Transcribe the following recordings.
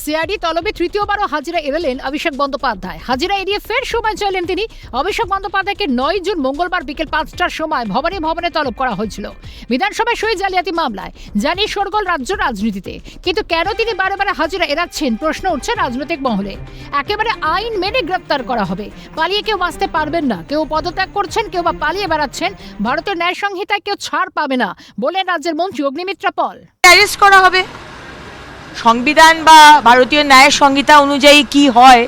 CID তলবে তৃতীয়বারও হাজিরা এড়ালেন অভিষেক বন্দ্যোপাধ্যায়। হাজিরা এড়িয়ে ফের সময় চাইলেন তিনি। অভিষেক বন্দ্যোপাধ্যায়কে ৯ জুন মঙ্গলবার বিকেল ৫টার সময় ভবনে তলব করা হয়েছিল বিধানসভায় সই জালিয়াতি মামলায়। জানি শোরগোল রাজ্য রাজনীতিতে, কিন্তু কেন তিনি বারে বারে হাজিরা এড়াচ্ছেন প্রশ্ন উঠছে রাজনৈতিক মহলে। একেবারে আইন মেনে গ্রেপ্তার করা হবে, পালিয়ে কেউ বাঁচতে পারবেন না। কেউ পদত্যাগ করছেন, কেউ বা পালিয়ে বেড়াচ্ছেন। ভারতের ন্যায় সংহিতায় কেউ ছাড় পাবে না বলে রাজ্যের মন্ত্রী অগ্নিমিত্রা পল। অ্যারেস্ট করা হবে, সংবিধান বা ভারতীয় ন্যায় সংহিতা অনুযায়ী কি হয়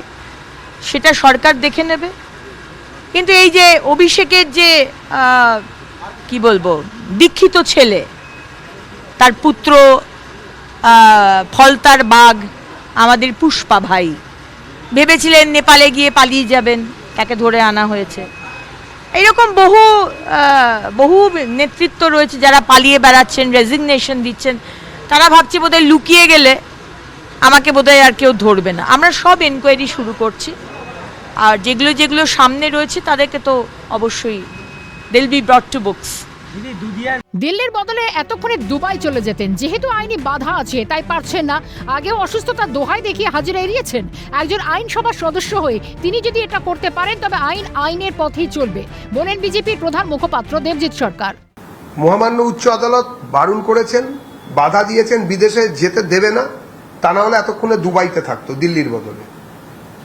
সেটা সরকার দেখে নেবে। কিন্তু এই যে অভিষেকের যে কি বলবো দীক্ষিত ছেলে, তার পুত্র ফলতার বাঘ আমাদের পুষ্পা ভাই ভেবেছিলেন নেপালে গিয়ে পালিয়ে যাবেন, তাকে ধরে আনা হয়েছে। এইরকম বহু নেতৃত্ব রয়েছে যারা পালিয়ে বেড়াচ্ছেন, রেজিগনেশন দিচ্ছেন। তারা ভাবছে বোধহয় লুকিয়ে গেলে আমাকে বোধহয় আর কেউ ধরবে না। আমরা সব এনকোয়ারি শুরু করছি, আর যেগুলো সামনে রয়েছে তাদেরকে তো অবশ্যই they'll be brought to books। দিল্লির বদলে এতক্ষণে দুবাই চলে যেতেন। যেহেতু আইনি বাধা আছে তাই পারছেন না। আগেও অসুস্থতার দোহাই দেখিয়ে হাজিরা এড়িয়েছেন। একজন আইনসভার সদস্য হয়ে তিনি যদি এটা করতে পারেন তবে আইনের পথেই চলবে বলেন বিজেপির প্রধান মুখপাত্র দেবজিৎ সরকার। মহামান্য উচ্চ আদালত বারণ করেছেন, বাধা দিয়েছেন, বিদেশে যেতে দেবে না। তা না হলে এতক্ষণে দুবাইতে থাকতো দিল্লির বদলে।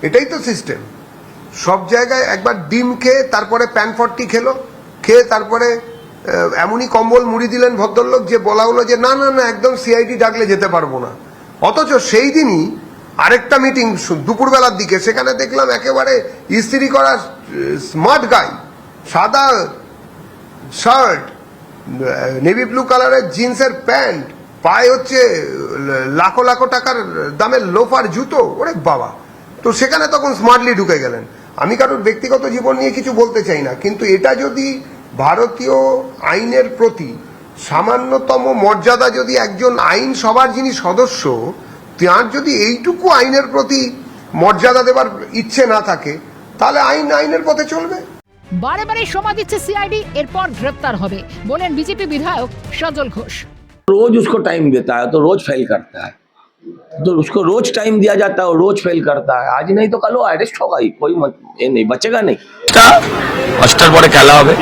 এটাই তো সিস্টেম। সব জায়গায় একবার ডিম খেয়ে তারপরে প্যানফর্টি খেয়ে তারপরে এমনই কম্বল মুড়ি দিলেন ভদ্রলোক যে বলা হলো যে না না না একদম সিআইডি ডাকলে যেতে পারবো না। অথচ সেই দিনই আরেকটা মিটিং দুপুরবেলার দিকে, সেখানে দেখলাম একেবারে ইস্ত্রি করা স্মার্ট গাই, সাদা শার্ট, নেভি ব্লু কালারের জিন্সের প্যান্ট, পায়ে হচ্ছে লাখো লাখো টাকার দামের লোফার জুতো। ওরে বাবা! তো সেখানে তখন স্মার্টলি ঢুকে গেলেন। আমি কারোর ব্যক্তিগত জীবন নিয়ে কিছু বলতে চাই না, কিন্তু এটা যদি ভারতীয় আইনের প্রতি সামান্যতম মর্যাদা, যদি একজন আইনসভার যিনি সদস্য তার যদি এইটুকু আইনের প্রতি মর্যাদা দেবার ইচ্ছে না থাকে, তাহলে আইনের পথে চলবে। বারে বারে সময় দিচ্ছে সিআইডি, এরপর গ্রেপ্তার হবে বলেন বিজেপি বিধায়ক সজল ঘোষ। रोज उसको टाइम देता है तो रोज फेल करता है, तो उसको रोज टाइम दिया जाता है और रोज फेल करता है। आज नहीं तो कल वो अरेस्ट होगा ही, कोई ये नहीं बचेगा नहीं। অস্টার পরে খেলা হবে।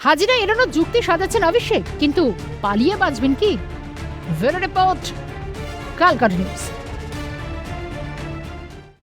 হাজিরা এড়ানোর যুক্তি সাজাচ্ছেন অভিষেক, কিন্তু পালিয়ে বাঁচবেন কি? Bureau report, Calcutta news.